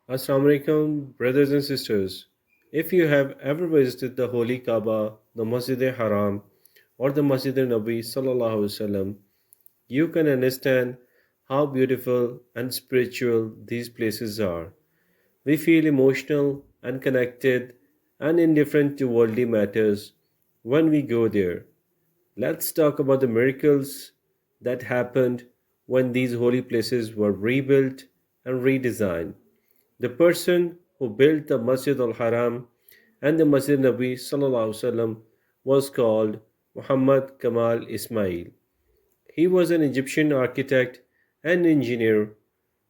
Assalamu alaikum, brothers and sisters. If you have ever visited the Holy Kaaba, the Masjid E Haram, or the Masjid E Nabwi sallallahu alaihi wasallam, you can understand how beautiful and spiritual these places are. We feel emotional and connected and indifferent to worldly matters when we go there. Let's talk about the miracles that happened when these holy places were rebuilt and redesigned. The person who built the Masjid al Haram and the Masjid Nabi sallallahu alaihi wasallam was called Muhammad Kamal Ismail. He was an Egyptian architect and engineer.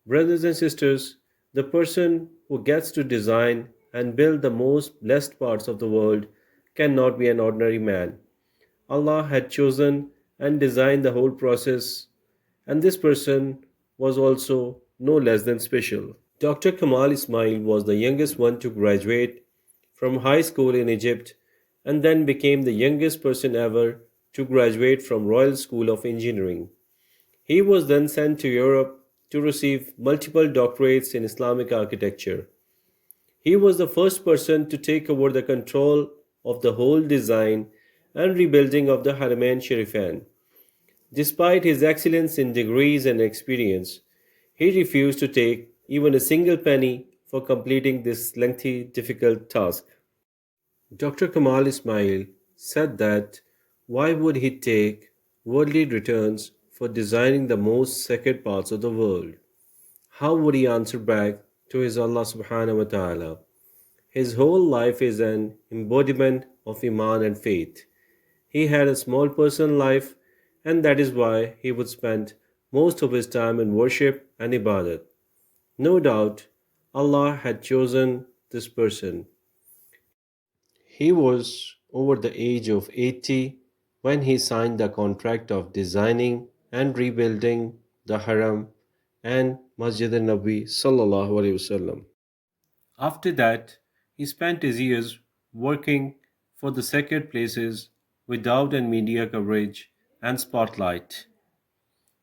Brothers and sisters, the person who gets to design and build the most blessed parts of the world cannot be an ordinary man. Allah had chosen and designed the whole process, and this person was also no less than special. Dr. Kamal Ismail was the youngest one to graduate from high school in Egypt and then became the youngest person ever to graduate from Royal School of Engineering. He was then sent to Europe to receive multiple doctorates in Islamic architecture. He was the first person to take over the control of the whole design and rebuilding of the Haramain Sharifain. Despite his excellence in degrees and experience, he refused to take even a single penny for completing this lengthy, difficult task. Dr. Kamal Ismail said that why would he take worldly returns for designing the most sacred parts of the world? How would he answer back to his Allah subhanahu wa ta'ala? His whole life is an embodiment of Iman and faith. He had a small personal life, and that is why he would spend most of his time in worship and ibadat. No doubt, Allah had chosen this person. He was over the age of 80 when he signed the contract of designing and rebuilding the Haram and Masjid E Nabwi sallallahu alaihi wasallam. After that, he spent his years working for the sacred places without any media coverage and spotlight.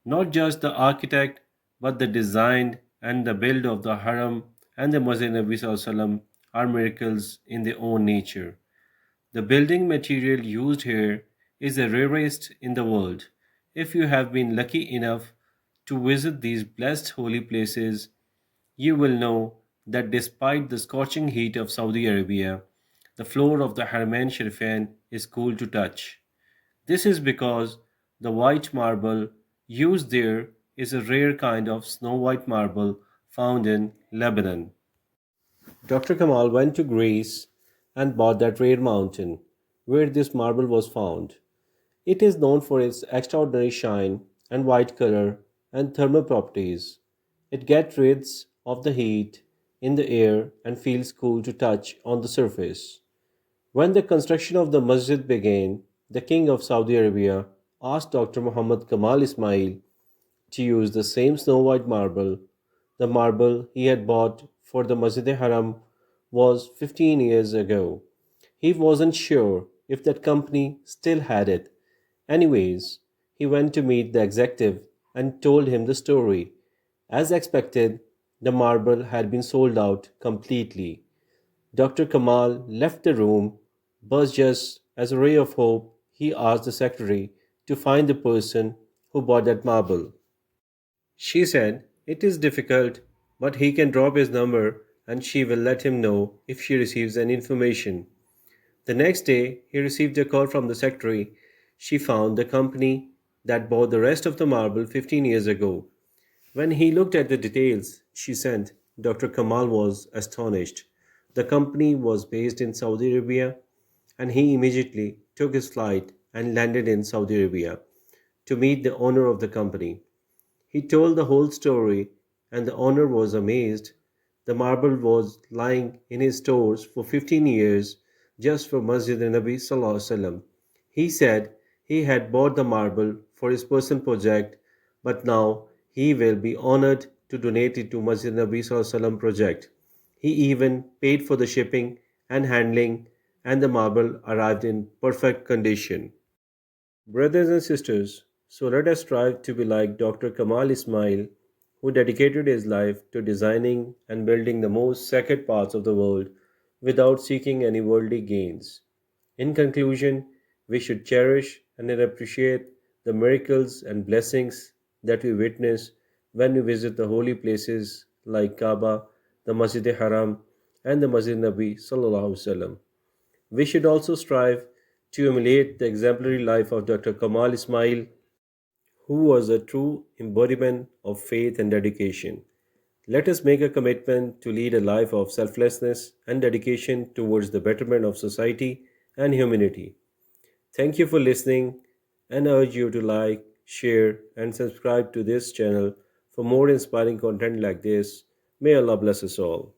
Not just the architect, but the design and the build of the Haram and the Masjid Nabi Sallallahu are miracles in their own nature. The building material used here is the rarest in the world. If you have been lucky enough to visit these blessed holy places, you will know that despite the scorching heat of Saudi Arabia, the floor of the Haramain Sharifain is cool to touch. This is because the white marble used there is a rare kind of snow white marble found in Lebanon. Dr. Kamal went to Greece and bought that rare mountain where this marble was found. It is known for its extraordinary shine and white color and thermal properties. It gets rid of the heat in the air and feels cool to touch on the surface. When the construction of the masjid began, the king of Saudi Arabia asked Dr. Muhammad Kamal Ismail to use the same snow white marble. The marble he had bought for the Masjid Haram was 15 years ago. He wasn't sure if that company still had it. Anyways, he went to meet the executive and told him the story. As expected, the marble had been sold out completely. Dr. Kamal left the room, but just as a ray of hope, he asked the secretary to find the person who bought that marble. She said, "It is difficult, but he can drop his number and she will let him know if she receives any information." The next day, he received a call from the secretary. She found the company that bought the rest of the marble 15 years ago. When he looked at the details she sent, Dr. Kamal was astonished. The company was based in Saudi Arabia, and he immediately took his flight and landed in Saudi Arabia to meet the owner of the company. He told the whole story, and the owner was amazed. The marble was lying in his stores for 15 years just for Masjid E Nabi Sallallahu Alaihi Wasallam. He said he had bought the marble for his personal project, but now he will be honored to donate it to Masjid Nabi Sallallahu Alaihi Wasallam project. He even paid for the shipping and handling, and the marble arrived in perfect condition. Brothers and sisters, so let us strive to be like Dr. Kamal Ismail, who dedicated his life to designing and building the most sacred parts of the world without seeking any worldly gains. In conclusion, we should cherish and appreciate the miracles and blessings that we witness when we visit the holy places like Kaaba, the Masjid E Haram, and the Masjid Nabi sallallahu alaihi wasallam. We should also strive to emulate the exemplary life of Dr. Kamal Ismail, who was a true embodiment of faith and dedication. Let us make a commitment to lead a life of selflessness and dedication towards the betterment of society and humanity. Thank you for listening and I urge you to like, share, and subscribe to this channel for more inspiring content like this. May Allah bless us all.